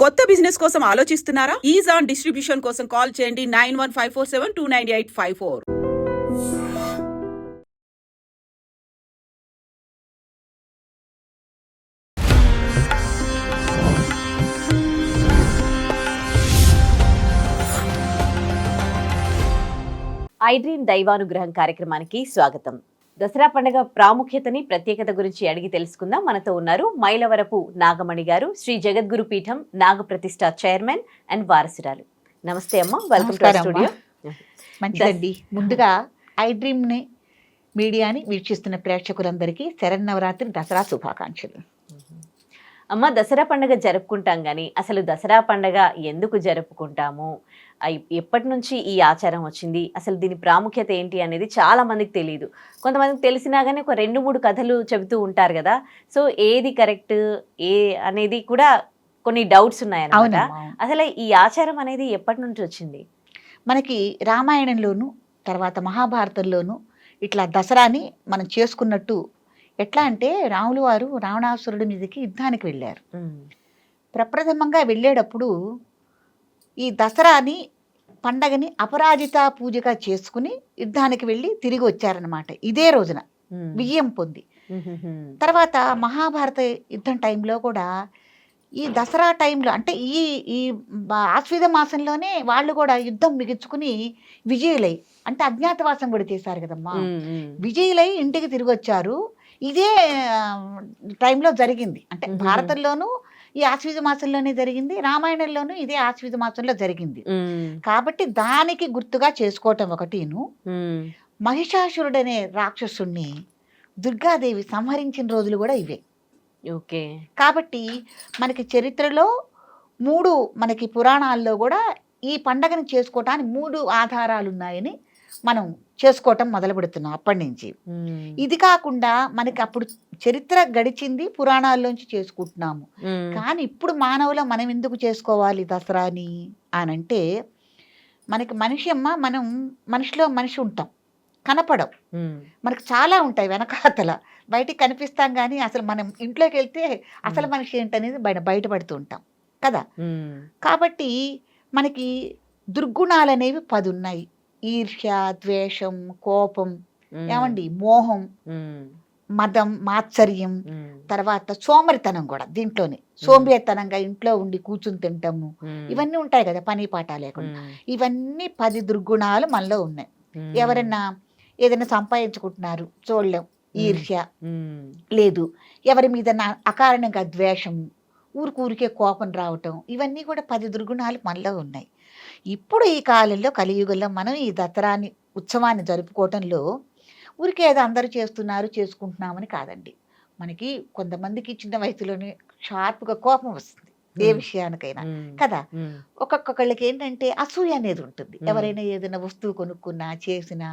కొత్త బిజినెస్ కోసం ఆలోచిస్తున్నారా? ఈజ్ ఆన్ డిస్ట్రిబ్యూషన్ కోసం కాల్ చేయండి 9154729854. ఐ డ్రీమ్ దైవానుగ్రహం కార్యక్రమానికి స్వాగతం. దసరా పండుగ ప్రాముఖ్యతని ప్రత్యేకత గురించి అడిగి తెలుసుకుందాం. మనతో ఉన్నారు మైలవరపు నాగమణి గారు, శ్రీ జగద్గురు పీఠం నాగప్రతిష్ఠ చైర్మన్ అండ్ వారసురాలు. నమస్తే అమ్మ, వెల్కమ్ టు స్టూడియో. మంచిదండి. ముందుగా ఐ డ్రీమ్ ని మీడియాని వీక్షిస్తున్న ప్రేక్షకులందరికీ శరన్నవరాత్రి దసరా శుభాకాంక్షలు. అమ్మ, దసరా పండుగ జరుపుకుంటాం కానీ అసలు దసరా పండుగ ఎందుకు జరుపుకుంటాము, ఎప్పటి నుంచి ఈ ఆచారం వచ్చింది, అసలు దీని ప్రాముఖ్యత ఏంటి అనేది చాలా మందికి తెలియదు. కొంతమందికి తెలిసినా కానీ ఒక 2-3 కథలు చెబుతూ ఉంటారు కదా. సో ఏది కరెక్ట్ అనేది కూడా కొన్ని డౌట్స్ ఉన్నాయన్నమాట. అసలు ఈ ఆచారం అనేది ఎప్పటి నుంచి వచ్చింది? మనకి రామాయణంలోను తర్వాత మహాభారతంలోను ఇట్లా దసరాని మనం చేసుకున్నట్టు. ఎట్లా అంటే రాములు వారు రావణాసురుడి మీదకి యుద్ధానికి వెళ్ళారు. ప్రప్రథమంగా వెళ్ళేటప్పుడు ఈ దసరాని పండగని అపరాజిత పూజగా చేసుకుని యుద్ధానికి వెళ్ళి తిరిగి వచ్చారనమాట. ఇదే రోజున విజయం పొంది. తర్వాత మహాభారత యుద్ధం టైంలో కూడా ఈ దసరా టైంలో అంటే ఈ ఆశ్వీజ మాసంలోనే వాళ్ళు కూడా యుద్ధం మిగించుకుని విజయులై, అంటే అజ్ఞాతవాసం కూడా చేశారు కదమ్మా, విజయులై ఇంటికి తిరిగి వచ్చారు. ఇదే టైంలో జరిగింది. అంటే భారతంలోనూ ఈ ఆశ్వీజ మాసంలోనే జరిగింది, రామాయణంలోనూ ఇదే ఆశ్వీజ మాసంలో జరిగింది. కాబట్టి దానికి గుర్తుగా చేసుకోవటం ఒకటిను. మహిషాసురుడనే రాక్షసుణ్ణి దుర్గాదేవి సంహరించిన రోజులు కూడా ఇవే. ఓకే. కాబట్టి మనకి చరిత్రలో 3 మనకి పురాణాల్లో కూడా ఈ పండగను చేసుకోవటానికి 3 ఆధారాలు ఉన్నాయని మనం చేసుకోవటం మొదలు పెడుతున్నాం అప్పటి నుంచి. ఇది కాకుండా మనకి అప్పుడు చరిత్ర గడిచింది, పురాణాల్లోంచి చేసుకుంటున్నాము. కానీ ఇప్పుడు మానవులో మనం ఎందుకు చేసుకోవాలి దసరాని అనంటే, మనకి మనిషి మనం మనిషిలో మనిషి ఉంటాం, కనపడం. మనకు చాలా ఉంటాయి వెనకాతల, బయటికి కనిపిస్తాం కానీ అసలు మనం ఇంట్లోకి వెళ్తే అసలు మనిషి ఏంటనేది బయటపడుతూ ఉంటాం కదా. కాబట్టి మనకి దుర్గుణాలు అనేవి 10 ఉన్నాయి. ఈర్ష్య, ద్వేషం, కోపం, ఏమండి, మోహం, మదం, మాత్సర్యం, తర్వాత సోమరితనం కూడా దీంట్లోనే. సోంబేరితనంగా ఇంట్లో ఉండి కూర్చుని తింటాము, ఇవన్నీ ఉంటాయి కదా, పని పాట లేకుండా. ఇవన్నీ 10 దుర్గుణాలు మనలో ఉన్నాయి. ఎవరైనా ఏదైనా సంపాదించుకుంటున్నారు చూడలేం, ఈర్ష్య లేదు. ఎవరి మీద అకారణంగా ద్వేషం, ఊరికే కోపం రావటం, ఇవన్నీ కూడా 10 దుర్గుణాలు మనలో ఉన్నాయి. ఇప్పుడు ఈ కాలంలో కలియుగంలో మనం ఈ దసరాని ఉత్సవాన్ని జరుపుకోవటంలో ఊరికే ఏదో అందరూ చేస్తున్నారు చేసుకుంటున్నామని కాదండి. మనకి కొంతమందికి చిన్న వయసులోనే షార్ప్గా కోపం వస్తుంది ఏ విషయానికైనా కదా. ఒక్కొక్కళ్ళకి ఏంటంటే అసూయ అనేది ఉంటుంది. ఎవరైనా ఏదైనా వస్తువు కొనుక్కున్నా చేసినా,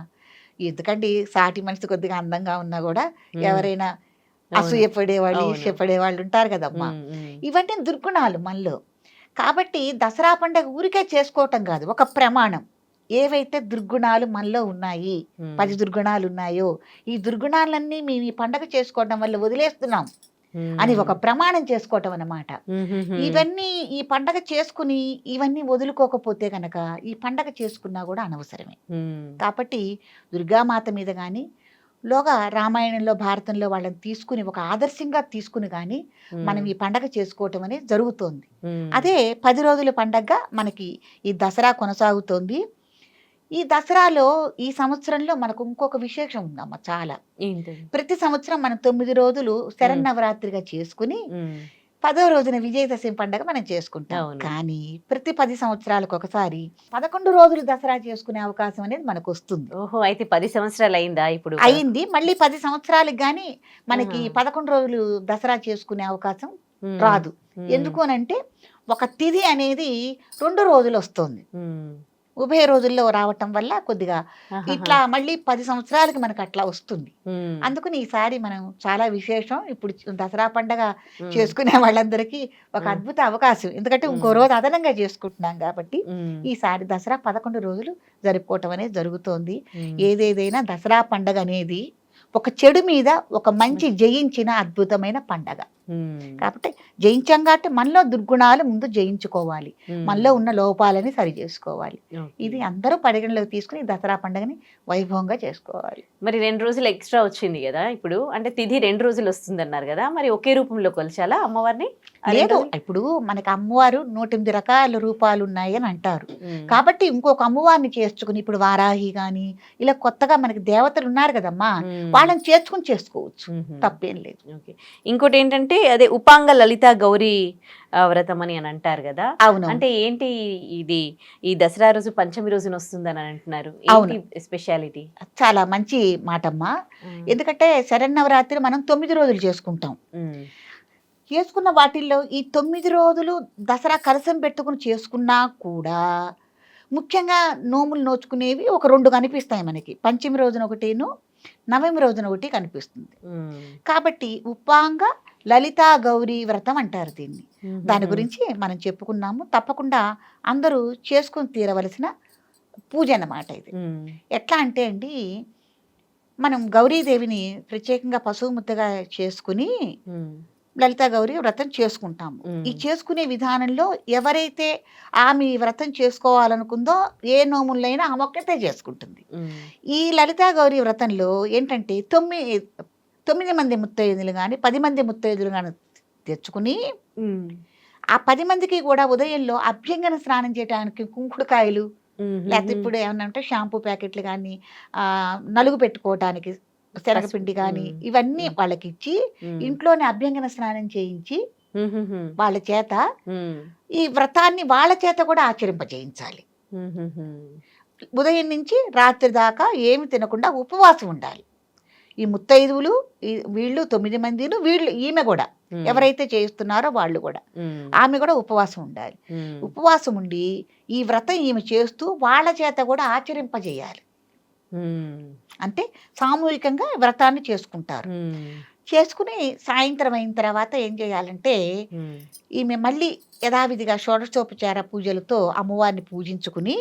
ఎందుకండి సాటి మనిషి కొద్దిగా అందంగా ఉన్నా కూడా ఎవరైనా అసూయ పడేవాళ్ళు, ఈర్ష్య పడేవాళ్ళు ఉంటారు కదమ్మా. ఇవన్నీ దుర్గుణాలు మనలో. కాబట్టి దసరా పండుగ ఊరికే చేసుకోవటం కాదు, ఒక ప్రమాణం. ఏవైతే దుర్గుణాలు మనలో ఉన్నాయి, 10 దుర్గుణాలు ఉన్నాయో, ఈ దుర్గుణాలన్నీ మేము ఈ పండగ చేసుకోవడం వల్ల వదిలేస్తున్నాం అని ఒక ప్రమాణం చేసుకోవటం అన్నమాట. ఇవన్నీ ఈ పండగ చేసుకుని ఇవన్నీ వదులుకోకపోతే కనుక ఈ పండగ చేసుకున్నా కూడా అనవసరమే. కాబట్టి దుర్గామాత మీద కానీ లోగా రామాయణంలో భారతంలో వాళ్ళని తీసుకుని ఒక ఆదర్శంగా తీసుకుని కానీ మనం ఈ పండగ చేసుకోవటం అనేది జరుగుతోంది. అదే 10 రోజుల పండగగా మనకి ఈ దసరా కొనసాగుతోంది. ఈ దసరాలో ఈ సంవత్సరంలో మనకు ఇంకొక విశేషం ఉందమ్మ చాలా. ప్రతి సంవత్సరం మనం 9 రోజులు శరన్నవరాత్రిగా చేసుకుని 10వ రోజున విజయదశమి పండుగ మనం చేసుకుంటాం. కానీ ప్రతి 10 సంవత్సరాలకు ఒకసారి 11 రోజులు దసరా చేసుకునే అవకాశం అనేది మనకు వస్తుంది. ఓహో, అయితే 10 సంవత్సరాలు అయిందా? ఇప్పుడు అయింది. మళ్ళీ 10 సంవత్సరాలకు కానీ మనకి 11 రోజులు దసరా చేసుకునే అవకాశం రాదు. ఎందుకు అనంటే ఒక తిథి అనేది 2 రోజులు వస్తుంది, ఉభయ రోజుల్లో రావటం వల్ల కొద్దిగా ఇట్లా మళ్ళీ 10 సంవత్సరాలకి మనకు అట్లా వస్తుంది. అందుకని ఈసారి మనం చాలా విశేషం. ఇప్పుడు దసరా పండగ చేసుకునే వాళ్ళందరికీ ఒక అద్భుత అవకాశం. ఎందుకంటే ఇంకో రోజు అదనంగా చేసుకుంటున్నాం కాబట్టి ఈసారి దసరా 11 రోజులు జరుపుకోవటం అనేది జరుగుతోంది. ఏదేదైనా దసరా పండగ అనేది ఒక చెడు మీద ఒక మంచి జయించిన అద్భుతమైన పండగ. కాబట్టి జయించాం కాబట్టి మనలో దుర్గుణాలు ముందు జయించుకోవాలి, మనలో ఉన్న లోపాలని సరి చేసుకోవాలి. ఇది అందరూ పరిగణలోకి తీసుకుని దసరా పండుగని వైభవంగా చేసుకోవాలి. మరి 2 రోజులు ఎక్స్ట్రా వచ్చింది కదా ఇప్పుడు, అంటే తిథి 2 రోజులు వస్తుంది అన్నారు కదా, మరి ఒకే రూపంలో కొలిచాలా అమ్మవారిని? లేదు, ఇప్పుడు మనకి అమ్మవారు 108 రకాల రూపాలు ఉన్నాయి అని అంటారు. కాబట్టి ఇంకొక అమ్మవారిని చేర్చుకుని, ఇప్పుడు వారాహి గాని ఇలా కొత్తగా మనకి దేవతలు ఉన్నారు కదమ్మా, వాళ్ళని చేర్చుకుని చేసుకోవచ్చు, తప్పేం లేదు. ఇంకోటి ఏంటంటే అదే ఉపాంగ లలిత గౌరీ వ్రతం అని అంటారు కదా, అవును. అంటే ఏంటి ఇది? ఈ దసరా రోజు పంచమి రోజున వస్తుందని అంటున్నారు, స్పెషాలిటీ? చాలా మంచి మాటమ్మా. ఎందుకంటే శరన్నవరాత్రి మనం 9 రోజులు చేసుకుంటాం. చేసుకున్న వాటిల్లో ఈ 9 రోజులు దసరా కలశం పెట్టుకుని చేసుకున్నా కూడా ముఖ్యంగా నోములు నోచుకునేవి ఒక 2 కనిపిస్తాయి మనకి. పంచమి రోజున ఒకటిను, నవమి రోజున ఒకటి కనిపిస్తుంది. కాబట్టి ఉపాంగ లలితా గౌరీ వ్రతం అంటారు దీన్ని. దాని గురించి మనం చెప్పుకున్నాము. తప్పకుండా అందరూ చేసుకుని తీరవలసిన పూజ అన్నమాట ఇది. ఎట్లా అంటే అండి, మనం గౌరీదేవిని ప్రత్యేకంగా పశువు ముద్దగా చేసుకుని లలితా గౌరీ వ్రతం చేసుకుంటాము. ఈ చేసుకునే విధానంలో ఎవరైతే ఆమె వ్రతం చేసుకోవాలనుకుందో ఏ నోములైనా ఆమె ఒక్కటే చేసుకుంటుంది. ఈ లలితా గౌరీ వ్రతంలో ఏంటంటే 9 మంది ముత్తైదులు కానీ 10 మంది ముత్తైదులు కానీ తెచ్చుకుని ఆ 10 మందికి కూడా ఉదయంలో అభ్యంగన స్నానం చేయడానికి కుంకుడుకాయలు, లేకపోతే ఇప్పుడు ఏమన్నా అంటే షాంపూ ప్యాకెట్లు కానీ, నలుగు పెట్టుకోవటానికి శనగపిండి కానీ ఇవన్నీ వాళ్ళకి ఇచ్చి ఇంట్లోనే అభ్యంగన స్నానం చేయించి వాళ్ళ చేత ఈ వ్రతాన్ని వాళ్ళ చేత కూడా ఆచరింపజేయించాలి. ఉదయం నుంచి రాత్రి దాకా ఏమి తినకుండా ఉపవాసం ఉండాలి. ఈ ముత్తైదువులు వీళ్ళు 9 మందిను, వీళ్ళు ఈమె కూడా ఎవరైతే చేస్తున్నారో వాళ్ళు కూడా, ఆమె కూడా ఉపవాసం ఉండాలి. ఉపవాసం ఉండి ఈ వ్రతం ఈమె చేస్తూ వాళ్ళ చేత కూడా ఆచరింపజేయాలి. అంటే సామూహికంగా వ్రతాన్ని చేసుకుంటారు. చేసుకుని సాయంత్రం అయిన తర్వాత ఏం చేయాలంటే ఈమె మళ్ళీ యథావిధిగా షోడశోపచార పూజలతో అమ్మవారిని పూజించుకుని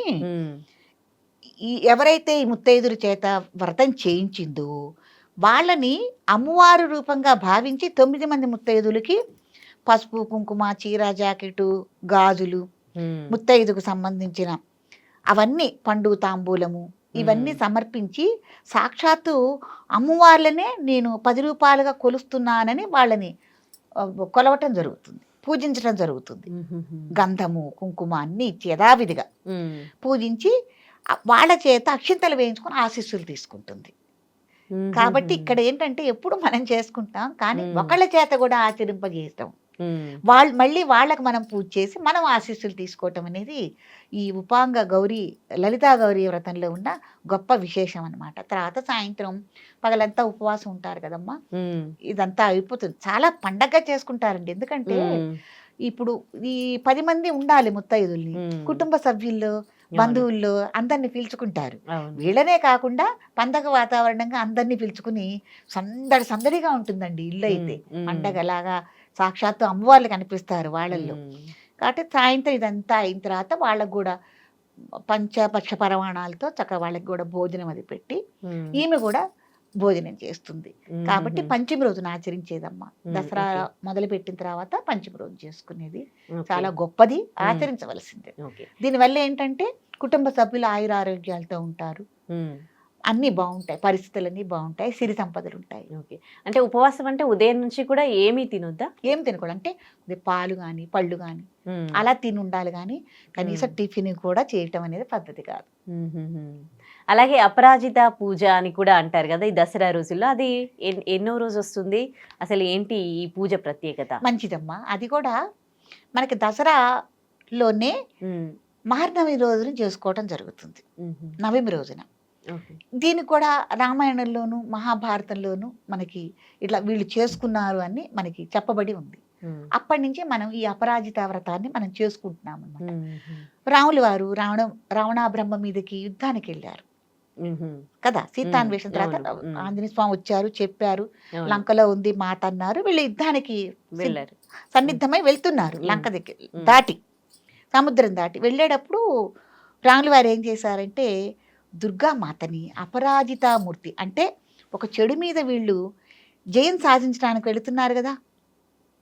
ఎవరైతే ఈ ముత్తైదుల చేత వ్రతం చేయించిందో వాళ్ళని అమ్మవారు రూపంగా భావించి 9 మంది ముత్తైదులకి పసుపు, కుంకుమ, చీర, జాకెట్, గాజులు, ముత్తైదుకు సంబంధించిన అవన్నీ, పండు, తాంబూలము ఇవన్నీ సమర్పించి సాక్షాత్తు అమ్మవార్లనే నేను 10 రూపాయలుగా కొలుస్తున్నానని వాళ్ళని కొలవటం జరుగుతుంది, పూజించడం జరుగుతుంది. గంధము, కుంకుమ అన్ని ఇచ్చి యథావిధిగా పూజించి వాళ్ళ చేత అక్షింతలు వేయించుకొని ఆశీస్సులు తీసుకుంటుంది. కాబట్టి ఇక్కడ ఏంటంటే ఎప్పుడు మనం చేసుకుంటాం, కానీ ఒకళ్ళ చేత కూడా ఆచరింపజేస్తాం. వాళ్ళు మళ్ళీ వాళ్ళకు మనం పూజ చేసి మనం ఆశీస్సులు తీసుకోవటం అనేది ఈ ఉపాంగ గౌరీ లలితా గౌరీ వ్రతంలో ఉన్న గొప్ప విశేషం అన్నమాట. తర్వాత సాయంత్రం పగలంతా ఉపవాసం ఉంటారు కదమ్మా, ఇదంతా అయిపోతుంది. చాలా పండగగా చేసుకుంటారండి. ఎందుకంటే ఇప్పుడు ఈ 10 మంది ఉండాలి ముత్తైదుల్ని, కుటుంబ సభ్యుల్లో, బంధువుల్లో అందరినీ పిలుచుకుంటారు. వీళ్ళనే కాకుండా పండగ వాతావరణంగా అందరినీ పిలుచుకుని సందడిగా ఉంటుందండి ఇల్లు అయితే. పండగలాగా సాక్షాత్తు అమ్మవార్లు కనిపిస్తారు వాళ్ళల్లో. కాబట్టి సాయంత్రం ఇదంతా అయిన తర్వాత వాళ్ళకు కూడా పంచపక్ష పరమాణాలతో చక్కగా వాళ్ళకి కూడా భోజనం అది పెట్టి ఈమె కూడా భోజనం చేస్తుంది. కాబట్టి పంచమి రోజున ఆచరించేదమ్మా. దసరా మొదలు పెట్టిన తర్వాత పంచమి రోజు చేసుకునేది చాలా గొప్పది, ఆచరించవలసిందే. దీనివల్ల ఏంటంటే కుటుంబ సభ్యులు ఆయురారోగ్యాలతో ఉంటారు, అన్నీ బాగుంటాయి, పరిస్థితులన్నీ బాగుంటాయి, సిరి సంపదలు ఉంటాయి. అంటే ఉపవాసం అంటే ఉదయం నుంచి కూడా ఏమీ తినొద్దా? ఏం తినకూడదు. అంటే పాలు కానీ పళ్ళు కానీ అలా తిని ఉండాలి, కానీ కనీసం టిఫిన్ కూడా చేయటం అనేది పద్ధతి కాదు. అలాగే అపరాజిత పూజ అని కూడా అంటారు కదా ఈ దసరా రోజుల్లో, అది ఎన్నో రోజు వస్తుంది, అసలు ఏంటి ఈ పూజ ప్రత్యేకత? మంచిదమ్మా. అది కూడా మనకి దసరాలోనే మహర్నవమి రోజున చేసుకోవటం జరుగుతుంది, నవమి రోజున. దీనికి కూడా రామాయణంలోను మహాభారతంలోను మనకి ఇట్లా వీళ్ళు చేసుకున్నారు అని మనకి చెప్పబడి ఉంది. అప్పటి నుంచి మనం ఈ అపరాజిత వ్రతాన్ని మనం చేసుకుంటున్నాం అన్నమాట. రాములు వారు రావణాబ్రహ్మ మీదకి యుద్ధానికి వెళ్ళారు కదా, సీతాన్వేషణ తర్వాత ఆంజనేయ స్వామి వచ్చారు, చెప్పారు లంకలో ఉంది మాత అన్నారు. వీళ్ళు యుద్ధానికి వెళ్ళారు, సన్నిద్ధమై వెళ్తున్నారు. లంక దగ్గర దాటి, సముద్రం దాటి వెళ్ళేటప్పుడు రాములు వారు ఏం చేశారంటే దుర్గామాతని అపరాజితామూర్తి, అంటే ఒక చెడు మీద వీళ్ళు జయం సాధించడానికి వెళుతున్నారు కదా,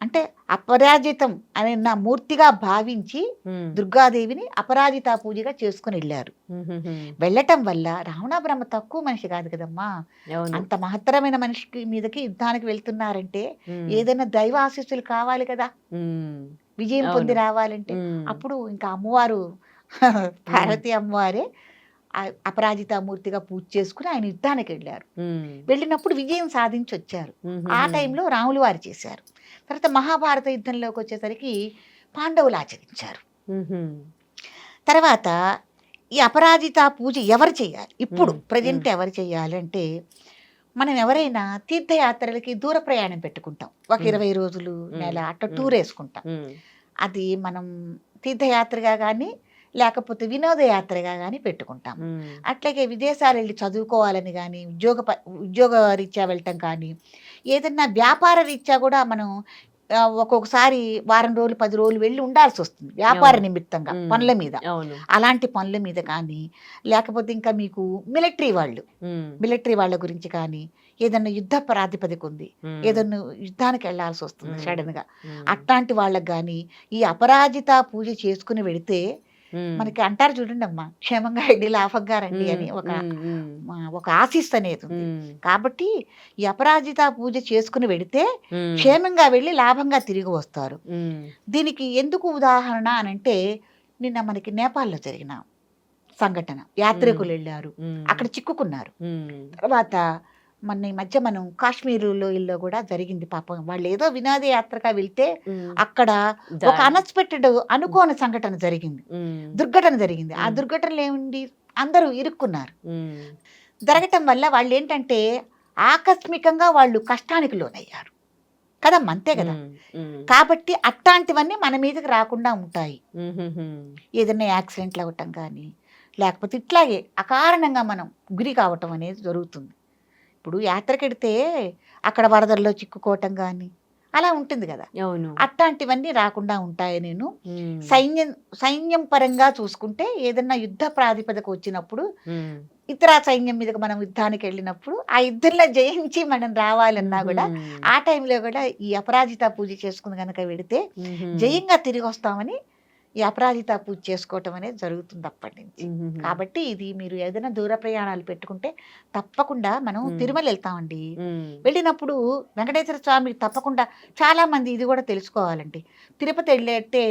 అంటే అపరాజితం అనే నా మూర్తిగా భావించి దుర్గాదేవిని అపరాజిత పూజగా చేసుకుని వెళ్ళారు. వెళ్ళటం వల్ల రావణ బ్రహ్మ తక్కువ మనిషి కాదు కదమ్మా. అంత మహత్తరమైన మనిషికి మీదకి యుద్ధానికి వెళ్తున్నారంటే ఏదైనా దైవ ఆశీస్సులు కావాలి కదా విజయం పొంది రావాలంటే. అప్పుడు ఇంకా అమ్మవారు పార్వతీ అమ్మవారే అపరాజిత మూర్తిగా పూజ చేసుకుని ఆయన యుద్ధానికి వెళ్ళారు. వెళ్ళినప్పుడు విజయం సాధించి వచ్చారు. ఆ టైంలో రాములు వారు చేశారు. తర్వాత మహాభారత యుద్ధంలోకి వచ్చేసరికి పాండవులు ఆచరించారు. తర్వాత ఈ అపరాజిత పూజ ఎవరు చేయాలి, ఇప్పుడు ప్రజెంట్ ఎవరు చేయాలి అంటే, మనం ఎవరైనా తీర్థయాత్రలకి దూర ప్రయాణం పెట్టుకుంటాం. ఒక 20 రోజులు నెల అట్లా టూర్ వేసుకుంటాం. అది మనం తీర్థయాత్రగా కానీ లేకపోతే వినోదయాత్రగా కానీ పెట్టుకుంటాం. అట్లాగే విదేశాలు వెళ్ళి చదువుకోవాలని కానీ ఉద్యోగ రీత్యా వెళ్ళటం కానీ ఏదన్నా వ్యాపార రీత్యా కూడా మనం ఒక్కొక్కసారి వారం రోజులు 10 రోజులు వెళ్ళి ఉండాల్సి వస్తుంది వ్యాపార నిమిత్తంగా పనుల మీద. అలాంటి పనుల మీద కానీ లేకపోతే ఇంకా మీకు మిలిటరీ వాళ్ళ గురించి కానీ ఏదన్నా యుద్ధ ప్రాతిపదిక ఉంది, ఏదన్నా యుద్ధానికి వెళ్లాల్సి వస్తుంది సడన్ గా, అట్లాంటి వాళ్ళకి కానీ ఈ అపరాజిత పూజ చేసుకుని వెళితే మనకి అంటారు చూడండి అమ్మా, క్షేమంగా వెళ్ళి లాభంగా రండి అని ఒక ఆశీస్ అనేది ఉంది. కాబట్టి ఈ అపరాజిత పూజ చేసుకుని వెళితే క్షేమంగా వెళ్ళి లాభంగా తిరిగి వస్తారు. దీనికి ఎందుకు ఉదాహరణ అని అంటే, నిన్న మనకి నేపాల్లో జరిగిన సంఘటన, యాత్రికులు వెళ్ళారు, అక్కడ చిక్కుకున్నారు. తర్వాత మన ఈ మధ్య మనం కాశ్మీరులో ఇల్లు కూడా జరిగింది. పాపం వాళ్ళు ఏదో వినోద యాత్రగా వెళ్తే అక్కడ ఒక అన్ఎక్స్పెక్టెడ్ అనుకోని సంఘటన జరిగింది, దుర్ఘటన జరిగింది. ఆ దుర్ఘటనలు ఏముంది, అందరూ ఇరుక్కున్నారు. జరగటం వల్ల వాళ్ళు ఏంటంటే ఆకస్మికంగా వాళ్ళు కష్టానికి లోనయ్యారు కదమ్మా, అంతే కదా. కాబట్టి అట్లాంటివన్నీ మన మీదకి రాకుండా ఉంటాయి. ఏదైనా యాక్సిడెంట్లు అవ్వటం కానీ లేకపోతే ఇట్లాగే అకారణంగా మనం గురి కావటం అనేది జరుగుతుంది. ఇప్పుడు యాత్రకెడితే అక్కడ వరదల్లో చిక్కుకోవటం కానీ అలా ఉంటుంది కదా, అట్లాంటివన్నీ రాకుండా ఉంటాయి. నేను సైన్యం పరంగా చూసుకుంటే ఏదన్నా యుద్ధ ప్రాతిపదిక వచ్చినప్పుడు ఇతర సైన్యం మీదకి మనం యుద్ధానికి వెళ్ళినప్పుడు ఆ యుద్ధంలో జయించి మనం రావాలన్నా కూడా ఆ టైంలో కూడా ఈ అపరాజిత పూజ చేసుకుని కనుక వెడితే జయంగా తిరిగి వస్తామని ఈ అపరాజిత పూజ చేసుకోవటం అనేది జరుగుతుంది అప్పటి నుంచి. కాబట్టి ఇది మీరు ఏదైనా దూర ప్రయాణాలు పెట్టుకుంటే తప్పకుండా మనం తిరుమల వెళ్తామండి. వెళ్ళినప్పుడు వెంకటేశ్వర స్వామి తప్పకుండా, చాలా మంది ఇది కూడా తెలుసుకోవాలండి, తిరుపతి వెళ్ళేటే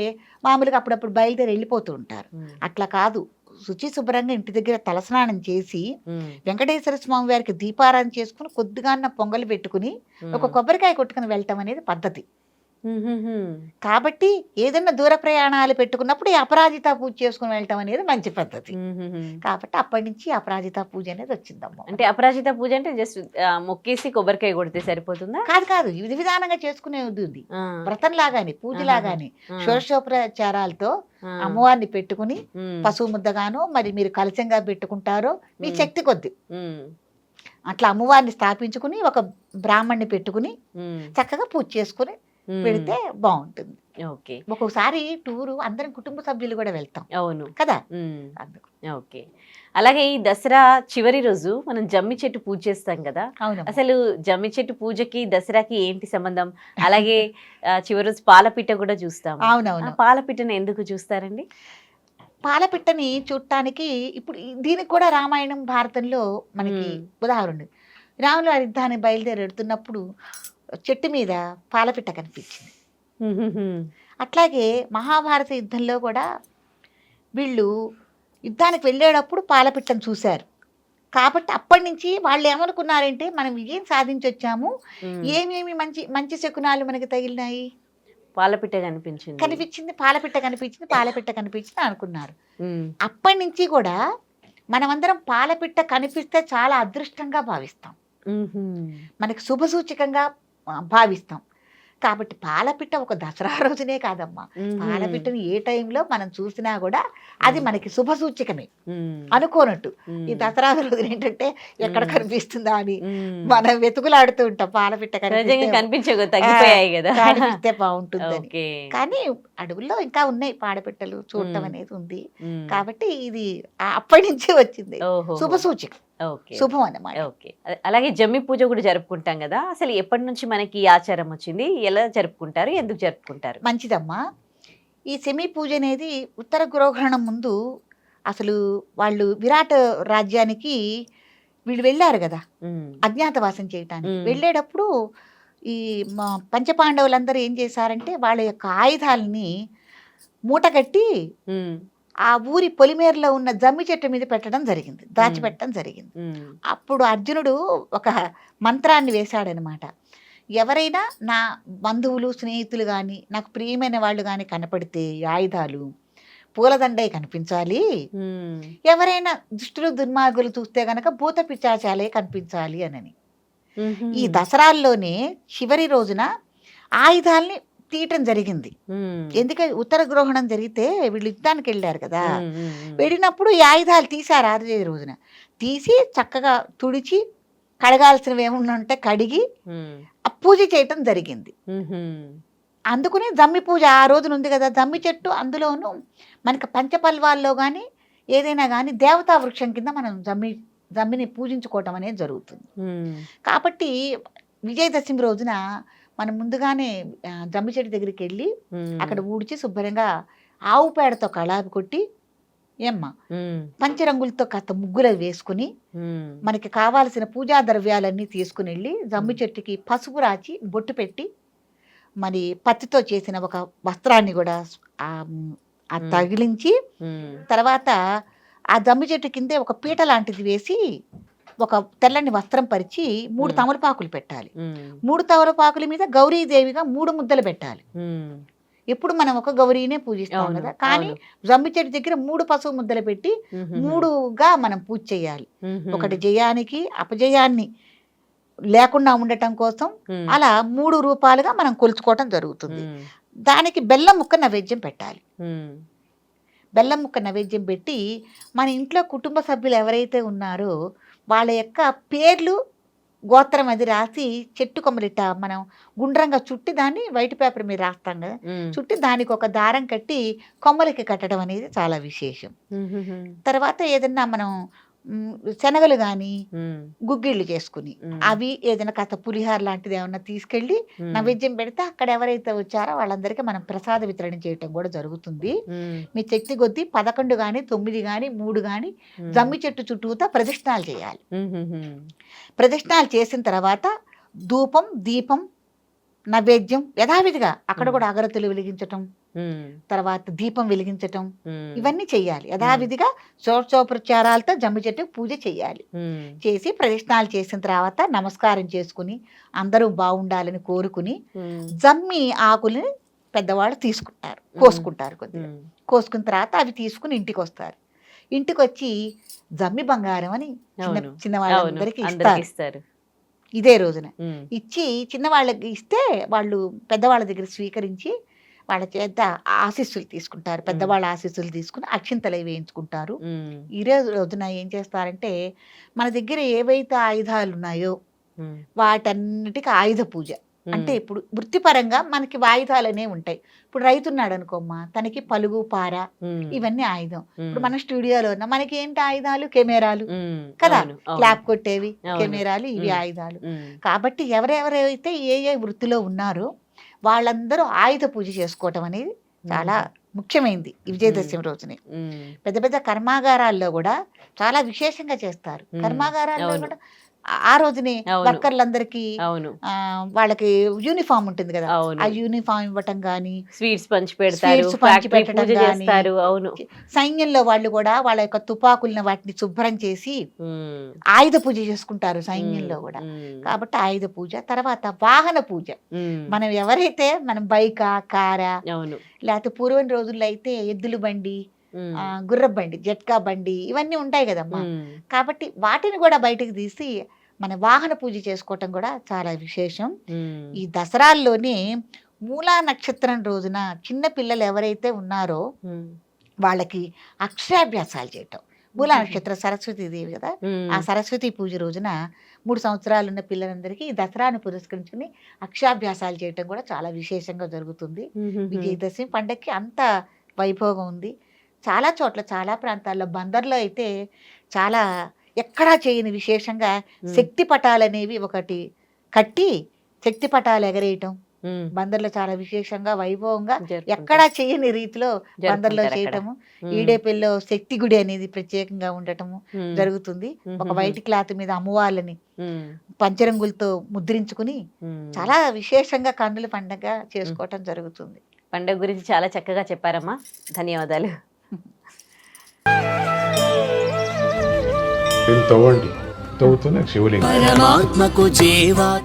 మామూలుగా అప్పుడప్పుడు బయలుదేరి వెళ్ళిపోతూ ఉంటారు. అట్లా కాదు, శుచి శుభ్రంగా ఇంటి దగ్గర తలస్నానం చేసి వెంకటేశ్వర స్వామి వారికి దీపారాధన చేసుకుని కొద్దిగా పొంగలు పెట్టుకుని ఒక కొబ్బరికాయ కొట్టుకుని వెళ్ళటం అనేది పద్ధతి. కాబట్టి ఏదైనా దూర ప్రయాణాలు పెట్టుకున్నప్పుడు ఈ అపరాజిత పూజ చేసుకుని వెళ్ళటం అనేది మంచి పద్ధతి. కాబట్టి అప్పటి నుంచి అపరాజిత పూజ అనేది వచ్చిందమ్మా. అంటే అపరాజిత పూజ అంటే జస్ట్ మొక్కేసి కొబ్బరికాయ కొడితే సరిపోతుందా? కాదు, విధి విధానంగా చేసుకునేది ఉంది. వ్రతం లాగాని పూజ లాగాని షోడశోపచారాలతో అమ్మవారిని పెట్టుకుని పశువు ముద్దగానో మరి మీరు కలశంగా పెట్టుకుంటారో మీ శక్తి కొద్ది అట్లా అమ్మవారిని స్థాపించుకుని ఒక బ్రాహ్మణ్ణి పెట్టుకుని చక్కగా పూజ చేసుకుని పెడితే బాగుంటుంది. ఓకే. ఒక్కొక్కసారి టూరు అందరం కుటుంబ సభ్యులు కూడా వెళ్తాం. అవును కదా. ఓకే. అలాగే ఈ దసరా చివరి రోజు మనం జమ్మి చెట్టు పూజ చేస్తాం కదా, అసలు జమ్మి చెట్టు పూజకి దసరాకి ఏంటి సంబంధం? అలాగే చివరి రోజు పాలపిట్ట కూడా చూస్తాం. అవునవును. పాలపిట్టను ఎందుకు చూస్తారండి? పాలపిట్టని చూడటానికి ఇప్పుడు దీనికి కూడా రామాయణం భారతంలో మనకి ఉదాహరణ. రాములు వారి యుద్ధాన్ని బయలుదేరి వెళ్తున్నప్పుడు చెట్టు మీద పాలపిట్ట కనిపించింది. అట్లాగే మహాభారత యుద్ధంలో కూడా వీళ్ళు యుద్ధానికి వెళ్ళేటప్పుడు పాలపిట్టను చూశారు. కాబట్టి అప్పటి నుంచి వాళ్ళు ఏమనుకున్నారంటే మనం విజయం సాధించి వచ్చాము, ఏమేమి మంచి మంచి శకునాలు మనకి తగిలినాయి, పాలపిట్ట కనిపించింది పాలపిట్ట కనిపించింది అనుకున్నారు. అప్పటి నుంచి కూడా మనమందరం పాలపిట్ట కనిపిస్తే చాలా అదృష్టంగా భావిస్తాం, మనకి శుభ సూచకంగా భావిస్తాం. కాబట్టి పాలపిట్ట ఒక దసరా రోజునే కాదమ్మా, పాలపిట్టని ఏ టైంలో మనం చూసినా కూడా అది మనకి శుభ సూచకమే అనుకోనట్టు. ఈ దసరా రోజు ఏంటంటే ఎక్కడ కనిపిస్తుందా అని మనం వెతుకులాడుతూ ఉంటాం. పాలపిట్ట కనిపిస్తే బాగుంటుందని. కానీ అడవుల్లో ఇంకా ఉన్నాయి పాడపెట్టలు చూడటం మ్మ్. అనేది ఉంది. మ్మ్. కాబట్టి ఇది అప్పటి నుంచి వచ్చింది, ఓహో. శుభ సూచక, ఓకే. శుభం అన్నమాట. ఓకే. అలాగే జమ్మి పూజ కూడా జరుపుకుంటాం కదా, అసలు ఎప్పటి నుంచి మనకి ఈ ఆచారం వచ్చింది, ఎలా జరుపుకుంటారు, ఎందుకు జరుపుకుంటారు? మంచిదమ్మా. ఈ సెమీ పూజ అనేది ఉత్తర గృహగ్రహణం ముందు అసలు వాళ్ళు విరాట్ రాజ్యానికి వీళ్ళు వెళ్ళారు కదా మ్మ్. అజ్ఞాతవాసం చేయటానికి. మ్మ్. వెళ్ళేటప్పుడు ఈ పంచపాండవులందరూ ఏం చేశారంటే వాళ్ళ యొక్క ఆయుధాలని మూటగట్టి మ్మ్. ఆ ఊరి పొలిమేరలో ఉన్న జమ్మి చెట్టు మీద పెట్టడం జరిగింది, దాచిపెట్టడం జరిగింది. మ్మ్. అప్పుడు అర్జునుడు ఒక మంత్రాన్ని వేశాడనమాట. ఎవరైనా నా బంధువులు స్నేహితులు కానీ నాకు ప్రియమైన వాళ్ళు కానీ కనపడితే ఈ ఆయుధాలు పూలదండై కనిపించాలి, మ్మ్. ఎవరైనా దుష్టులు దుర్మార్గులు చూస్తే గనక భూత పిశాచాలే కనిపించాలి అనని. మ్మ్. ఈ దసరాల్లోనే చివరి రోజున ఆయుధాల్ని తీయటం జరిగింది. మ్మ్. ఎందుకంటే ఉత్తర గ్రహణం జరిగితే వీళ్ళు యుద్ధానికి వెళ్ళారు కదా, మ్మ్. మ్మ్. వెళ్ళినప్పుడు ఈ ఆయుధాలు తీశారు ఆ రోజున. తీసి చక్కగా తుడిచి కడగాల్సినవి ఏమన్నా ఉంటే కడిగి మ్మ్. ఆ పూజ చేయటం జరిగింది. మ్మ్. అందుకనే జమ్మి పూజ ఆ రోజున ఉంది కదా. జమ్మి చెట్టు అందులోనూ మనకి పంచపల్వాల్లో కానీ ఏదైనా కానీ దేవతా వృక్షం కింద మనం జమ్మిని పూజించుకోవటం అనేది జరుగుతుంది. మ్మ్. కాబట్టి విజయదశమి రోజున మనం ముందుగానే జమ్మి చెట్టు దగ్గరికి వెళ్ళి మ్మ్. అక్కడ ఊడ్చి శుభ్రంగా ఆవు పేడతో కళాపి కొట్టి ఏమ్మా మ్మ్. పంచరంగులతో కాస్త ముగ్గులు వేసుకుని మ్మ్. మనకి కావాల్సిన పూజా ద్రవ్యాలన్నీ తీసుకుని వెళ్ళి జమ్మి చెట్టుకి పసుపు రాచి బొట్టు పెట్టి మరి పత్తితో చేసిన ఒక వస్త్రాన్ని కూడా ఆ తగిలించి మ్మ్. తర్వాత ఆ జమ్మి చెట్టు కిందే ఒక పీట లాంటిది వేసి ఒక తెల్లని వస్త్రం పరిచి 3 తమలపాకులు పెట్టాలి. మ్మ్. 3 తమలపాకుల మీద గౌరీదేవిగా 3 ముద్దలు పెట్టాలి. మ్మ్. ఎప్పుడు మనం ఒక గౌరీనే పూజిస్తాం అవును, కదా, కానీ అవును. జమ్మి చెట్టు దగ్గర 3 పసుపు ముద్దలు పెట్టి మ్మ్. 3గా మనం పూజ చేయాలి. మ్మ్. ఒకటి జయానికి అపజయాన్ని లేకుండా ఉండటం కోసం మ్మ్. అలా 3 రూపాలుగా మనం కొలుచుకోవటం జరుగుతుంది. మ్మ్. దానికి బెల్లం ముక్క నైవేద్యం పెట్టాలి. మ్మ్. బెల్లం ముక్క నైవేద్యం పెట్టి మన ఇంట్లో కుటుంబ సభ్యులు ఎవరైతే ఉన్నారో వాళ్ళ యొక్క పేర్లు గోత్రం అది రాసి చెట్టు కొమ్మలిట మనం గుండ్రంగా చుట్టి దాన్ని వైట్ పేపర్ మీద రాస్తాం కదా, మ్మ్. చుట్టి దానికి ఒక దారం కట్టి కొమ్మలకి కట్టడం అనేది చాలా విశేషం. మ్మ్. తర్వాత ఏదన్నా మనం శనగలు కానీ మ్మ్. గుగ్గిళ్ళు చేసుకుని మ్మ్. అవి ఏదైనా కాస్త పులిహార లాంటిది ఏమన్నా తీసుకెళ్ళి మ్మ్. నైవేద్యం పెడితే అక్కడ ఎవరైతే వచ్చారో వాళ్ళందరికీ మనం ప్రసాద వితరణ చేయటం కూడా జరుగుతుంది. మ్మ్. మీ శక్తి కొద్దీ 11 కానీ 9 కానీ 3 కానీ మ్మ్. జమ్మి చెట్టు చుట్టూతా ప్రదక్షిణాలు చేయాలి. మ్మ్. ప్రదక్షిణాలు చేసిన తర్వాత ధూపం దీపం నైవేద్యం యథావిధిగా అక్కడ కూడా అగరత్తులు వెలిగించటం, మ్మ్. తర్వాత దీపం వెలిగించటం, మ్మ్. ఇవన్నీ చెయ్యాలి. యథావిధిగా షోడశోపచారాలతో జమ్మి చెట్టుకు పూజ చెయ్యాలి. మ్మ్. చేసి ప్రదక్షిణాలు చేసిన తర్వాత నమస్కారం చేసుకుని అందరూ బాగుండాలని కోరుకుని మ్మ్. జమ్మి ఆకుల్ని పెద్దవాళ్ళు తీసుకుంటారు, కోసుకుంటారు కొద్దిగా. మ్మ్. కోసుకున్న తర్వాత అవి తీసుకుని ఇంటికి వస్తారు. ఇంటికి వచ్చి జమ్మి బంగారం అని అవును. చిన్న అవును, వాళ్ళందరికీ అందరికి ఇస్తారు. ఇస్తారు. ఇదే రోజున మ్మ్. ఇచ్చి చిన్న వాళ్ళకి ఇస్తే వాళ్ళు పెద్దవాళ్ళ దగ్గర స్వీకరించి వాళ్ళ చేత ఆశీస్సులు తీసుకుంటారు. పెద్దవాళ్ళ ఆశీస్సులు తీసుకుని అక్షింతలు వేయించుకుంటారు. మ్మ్. ఈ రోజున ఏం చేస్తారంటే మన దగ్గర ఏవైతే ఆయుధాలు ఉన్నాయో మ్మ్. వాటన్నిటికీ ఆయుధ పూజ. అంటే ఇప్పుడు వృత్తిపరంగా మనకి ఆయుధాలు అనేవి ఉంటాయి. ఇప్పుడు రైతున్నాడు అనుకోమ్మా, తనకి పలుగు పార మ్మ్. ఇవన్నీ ఆయుధం. మ్మ్. ఇప్పుడు మన స్టూడియోలో ఉన్న మనకి ఏంటి ఆయుధాలు? కెమెరాలు మ్మ్. కదా, అవును, అవును. క్లాప్ కొట్టేవి అవును. కెమెరాలు, ఇవి మ్మ్. ఆయుధాలు. మ్మ్. కాబట్టి ఎవరెవరైతే ఏ వృత్తిలో ఉన్నారో వాళ్ళందరూ ఆయుధ పూజ చేసుకోవటం అనేది చాలా ముఖ్యమైనది ఈ విజయదశమి రోజునే. మ్మ్. పెద్ద పెద్ద కర్మాగారాల్లో కూడా చాలా విశేషంగా చేస్తారు. కర్మాగారాల్లో అవును. కూడా ఆ రోజునే అవును. వర్కర్లందరికీ అవును, వాళ్ళకి యూనిఫామ్ ఉంటుంది కదా, అవును. ఆ యూనిఫామ్ ఇవ్వటం గానీ, స్వీట్స్ పంచి పెడతారు, స్వీట్స్ పంచి ఫ్యాక్టరీ పెట్టడం పూజ గానీ, చేస్తారు. అవును. సైన్యంలో వాళ్ళు కూడా వాళ్ళ యొక్క తుపాకుల్ని వాటిని శుభ్రం చేసి మ్మ్. ఆయుధ పూజ చేసుకుంటారు సైన్యంలో కూడా. మ్మ్. కాబట్టి ఆయుధ పూజ తర్వాత వాహన పూజ. మ్మ్. మనం ఎవరైతే మనం బైకా కారా అవును. లేకపోతే పూర్వం రోజుల్లో అయితే ఎద్దుల బండి, మ్మ్. గుర్ర బండి, జట్కా బండి ఇవన్నీ ఉంటాయి కదమ్మా. మ్మ్. కాబట్టి వాటిని కూడా బయటకు తీసి మన వాహన పూజ చేసుకోవటం కూడా చాలా విశేషం. మ్మ్. ఈ దసరాల్లోనే మూలా నక్షత్రం రోజున చిన్న పిల్లలు ఎవరైతే ఉన్నారో మ్మ్. వాళ్ళకి అక్షరాభ్యాసాలు చేయటం, మూలా నక్షత్ర సరస్వతి దేవి కదా, ఆ సరస్వతి పూజ రోజున 3 సంవత్సరాలు ఉన్న పిల్లలందరికీ ఈ దసరాను పురస్కరించుకుని అక్షరాభ్యాసాలు చేయటం కూడా చాలా విశేషంగా జరుగుతుంది. విజయదశమి పండగకి అంత వైభోగం ఉంది. చాలా చోట్ల చాలా ప్రాంతాల్లో బందర్లో అయితే చాలా ఎక్కడా చేయని విశేషంగా శక్తి పటాలనేవి ఒకటి కట్టి శక్తి పటాలు ఎగరేయటం బందర్లో చాలా విశేషంగా వైభవంగా ఎక్కడా చేయని రీతిలో బందర్లో చేయటము. ఈడేపల్లిలో శక్తి గుడి అనేది ప్రత్యేకంగా ఉండటము జరుగుతుంది. ఒక వైట్ క్లాత్ మీద అమ్మవాళ్ళని పంచరంగులతో ముద్రించుకుని చాలా విశేషంగా కన్నుల పండగ చేసుకోవటం జరుగుతుంది. పండుగ గురించి చాలా చక్కగా చెప్పారమ్మా, ధన్యవాదాలు. తవ్వండి, తవ్వుతూనే శివలింగం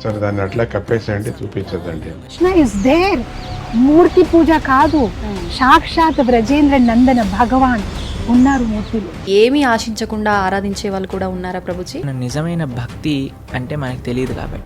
సరే దాన్ని అట్లా కప్పేసేయండి, చూపించదండి. Krishna is there. మూర్తి పూజ కాదు, సాక్షాత్ బ్రజేంద్ర నందన భగవాన్ ఉన్నారు మూర్తిలో. ఏమీ ఆశించకుండా ఆరాధించే వాళ్ళు కూడా ఉన్నారా ప్రభుజీ? నిజమైన భక్తి అంటే మనకు తెలియదు కాబట్టి